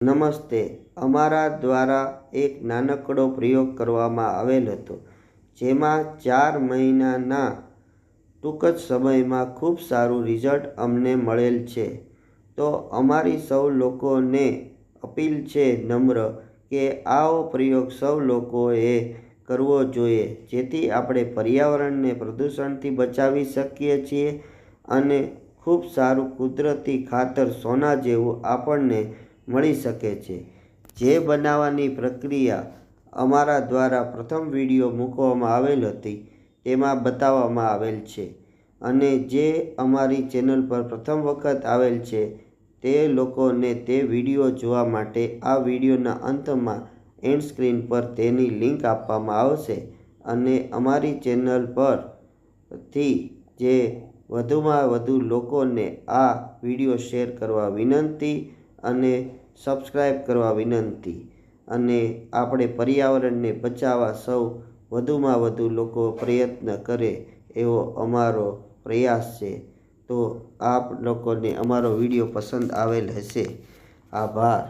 નમસ્તે. અમારા દ્વારા એક નાનકડો પ્રયોગ કરવામાં આવેલ હતો, જેમાં 4 મહિનાના ટૂંક જ સમયમાં ખૂબ સારું રિઝલ્ટ અમને મળેલ છે. તો અમારી સૌ લોકોને અપીલ છે નમ્ર કે આવો પ્રયોગ સૌ લોકોએ કરવો જોઈએ, જેથી આપણે પર્યાવરણને પ્રદૂષણથી બચાવી શકીએ છીએ અને ખૂબ સારું કુદરતી ખાતર સોના જેવું આપણને મળી શકે છે. જે બનાવવાની પ્રક્રિયા અમારા દ્વારા પ્રથમ વિડીયો મૂકવામાં આવેલ હતી તેમાં બતાવવામાં આવેલ છે, અને જે અમારી ચેનલ પર પ્રથમ વખત આવેલ છે તે લોકોને તે વિડીયો જોવા માટે આ વિડીયોના અંતમાં એન્ડ સ્ક્રીન પર તેની લિંક આપવામાં આવશે, અને અમારી ચેનલ પરથી જે વધુમાં વધુ લોકોને આ વિડીયો શેર કરવા વિનંતી અને સબસ્ક્રાઈબ કરવા વિનંતી, અને આપણે પર્યાવરણને બચાવવા સૌ વધુમાં વધુ લોકો પ્રયત્ન કરે એવો અમારો પ્રયાસ છે. તો આપ લોકોને અમારો વિડીયો પસંદ આવેલ હશે. આભાર.